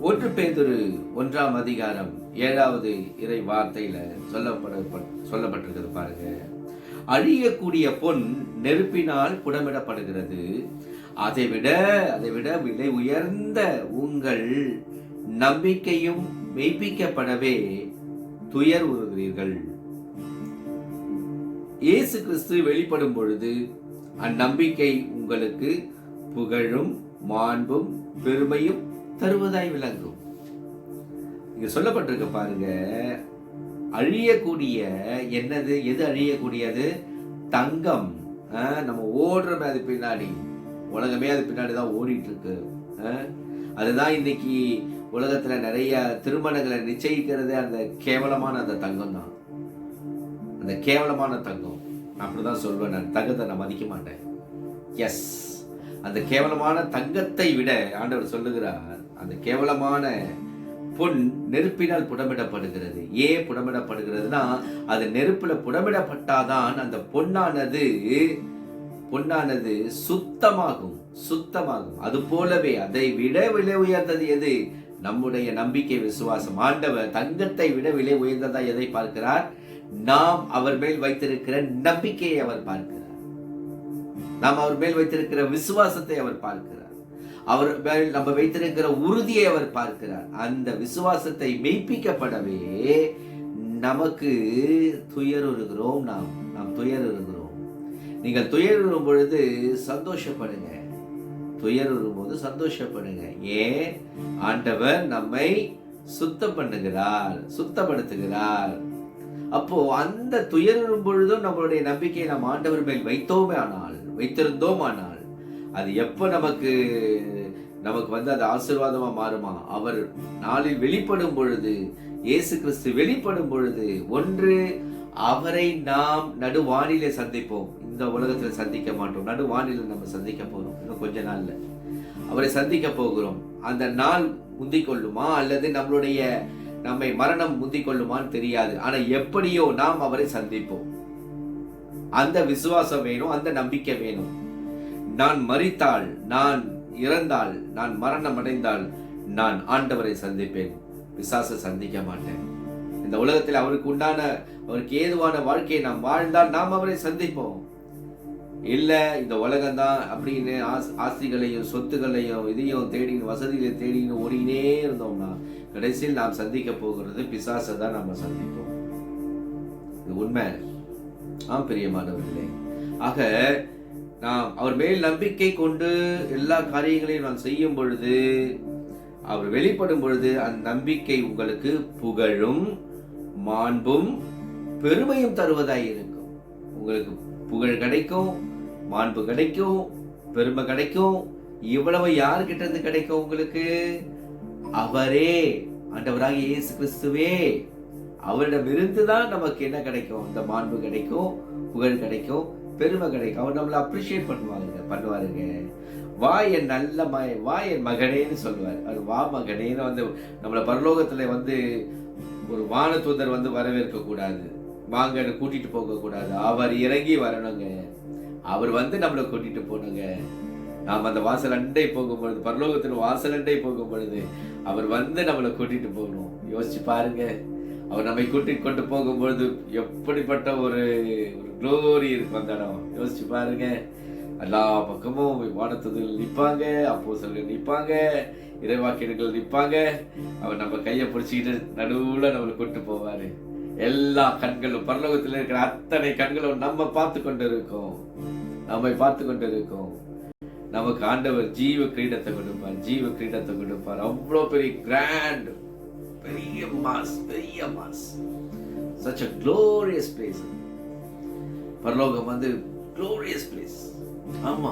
ஒன்று பேதுரு 1ஆம் அதிகாரம் 7வது இறை வார்த்தையில சொல்லப்பட்டிருக்கிறது பாருங்க. அழியக்கூடிய பொன் நெருப்பினால் புடமிடப்படுகிறது, அதைவிட விலை உயர்ந்த உங்கள் நம்பிக்கையும் மெய்ப்பிக்கப்படவே துயர் உறுகிறீர்கள். இயேசு கிறிஸ்து வெளிப்படும் பொழுது அந்நம்பிக்கை உங்களுக்கு புகழும் மாண்பும் பெருமையும் தருவதாய் விளங்கும். இங்க சொல்லப்பட்டிருக்க பாருங்க, அழியக்கூடிய எது அழியக்கூடியது? தங்கம். நம்ம ஓடுறோமே அது பின்னாடி, உலகமே அது பின்னாடி தான் ஓடிட்டு இருக்கு. அதுதான் இன்னைக்கு உலகத்துல நிறைய திருமணங்களை நிச்சயிக்கிறது அந்த கேவலமான அந்த தங்கம் தான். அந்த கேவலமான தங்கம், அப்படிதான் சொல்வேன் நான். தங்கத்தை நான் மதிக்க மாட்டேன். எஸ், அந்த கேவலமான தங்கத்தை விட ஆண்டவர் சொல்லுகிறார், அந்த கேவலமான பொன் நெருப்பினால் புடமிடப்படுகிறது. ஏன் புடமிடப்படுகிறதுனா, அது நெருப்புல புடமிடப்பட்டாதான் அந்த பொன்னானது சுத்தமாகும். அது போலவே அதை விட விலை உயர்ந்தது எது? நம்முடைய நம்பிக்கை, விசுவாசம். ஆண்டவர் தங்கத்தை விட விலை உயர்ந்ததா எதை பார்க்கிறார்? நாம் அவர் மேல் வைத்திருக்கிற நம்பிக்கையை அவர் பார்க்கிறார். நாம் அவர் மேல் வைத்திருக்கிற விசுவாசத்தை அவர் பார்க்கிறார். அவர் மேல் நம்ம வைத்திருக்கிற உறுதியை அவர் பார்க்கிறார். அந்த விசுவாசத்தை மெய்ப்பிக்கப்படவே நமக்கு துயருகிறோம். நாம் துயருகிறோம். நீங்கள் துயருறும் பொழுது சந்தோஷப்படுங்க. துயருறும் போது சந்தோஷப்படுங்க. ஏன்? ஆண்டவர் நம்மை சுத்தப்படுத்துகிறார். அப்போ அந்த துயரும் பொழுதும் நம்மளுடைய நம்பிக்கையை நாம் ஆண்டவர் மேல் வைத்திருந்தோம் ஆனால் அது எப்ப நமக்கு வந்து அது ஆசீர்வாதமா மாறுமா? அவர் நாளில் வெளிப்படும் பொழுது, இயேசு கிறிஸ்து வெளிப்படும் பொழுது, ஒன்று அவரை நாம் நடுவானிலே சந்திப்போம். இந்த உலகத்துல சந்திக்க மாட்டோம். நடுவானில நம்ம சந்திக்க போறோம். இன்னும் கொஞ்ச நாள்ல அவரை சந்திக்க போகிறோம். அந்த நாள் முந்திக் கொள்ளுமா அல்லது நம்மை மரணம் முந்திக் கொள்ளுமான்னு தெரியாது. ஆனா எப்படியோ நாம் அவரை சந்திப்போம். அந்த விசுவாசம் வேணும், அந்த நம்பிக்கை வேணும். நான் மரித்தால், நான் இறந்தால், நான் மரணம் அடைந்தால் நான் ஆண்டவரை சந்திப்பேன், பிசாசை சந்திக்க மாட்டேன். இந்த உலகத்தில் அவருக்கு ஏதுவான வாழ்க்கையை நாம் வாழ்ந்தால் நாம் அவரை சந்திப்போம். இல்ல இந்த உலகம்தான் அப்படின்னு ஆஸ்திகளையும் சொத்துக்களையும் இதையும் தேடின்னு வசதிகளை தேடின்னு ஓடினே இருந்தோம்னா கடைசியில் நாம் சந்திக்க போகிறது பிசாசை தான் நம்ம சந்திப்போம். இது உண்மை. பிரியமானவர்களே, ஆக நாம் அவர் மேல் நம்பிக்கை கொண்டு எல்லா காரியங்களையும் நாம் செய்யும் பொழுது, அவர் வெளிப்படும் பொழுது அந்த நம்பிக்கை உங்களுக்கு புகழும் மாண்பும் பெருமையும் தருவதாய் இருக்கும். உங்களுக்கு புகழ் கிடைக்கும், மாண்பு கிடைக்கும், பெருமை கிடைக்கும். இவ்வளவு யாருக்கிட்ட இருந்து கிடைக்கும்? உங்களுக்கு அவரே, ஆண்டவராகிய இயேசு கிறிஸ்துவே, அவரிடம் இருந்துதான் நமக்கு என்ன கிடைக்கும்? இந்த மாண்பு கிடைக்கும், புகழ் கிடைக்கும், பெருமை கிடைக்கும். அவர் நம்மளை அப்ரிஷியேட் பண்ணுவாருங்க. வா என் மகனேன்னு சொல்லுவார். அவர் வா மகனேன்னு வந்து நம்மளை பரலோகத்துல வந்து ஒரு வான தூதர் வந்து வரவேற்க கூடாது, வாங்கன்னு கூட்டிட்டு போக கூடாது. அவர் இறங்கி வரணுங்க. அவர் வந்து நம்மளை கூட்டிட்டு போகணுங்க. நாம் அந்த வாசல் அண்டை போகும் பொழுது, பரலோகத்தின் வாசல் அண்டை போகும் பொழுது அவர் வந்து நம்மளை கூட்டிட்டு போகணும். யோசிச்சு பாருங்க, அவர் நம்மை கொண்டு போகும்பொழுது எப்படிப்பட்ட ஒரு குளோரி இருக்கும் அந்த இடம். யோசிச்சு பாருங்க. எல்லா பக்கமும் வானத்துதல் நிற்பாங்க, அப்போஸ்தலர்கள் நிற்பாங்க, இறைவாக்கியர்கள் நிற்பாங்க. அவர் நம்ம கையை பிடிச்சிக்கிட்டு நடுவுல நம்மளை கூட்டு போவாரு. எல்லா கண்களும், பரலோகத்தில் இருக்கிற அத்தனை கண்களும் நம்மை பார்த்து கொண்டு இருக்கோம். நமக்கு ஆண்டவர் ஜீவ கிரீடத்தை கொடுப்பார். அவ்வளோ பெரிய கிராண்ட், பெரிய mass, such a glorious place. பரலோகம் வந்து glorious place. ஆமா.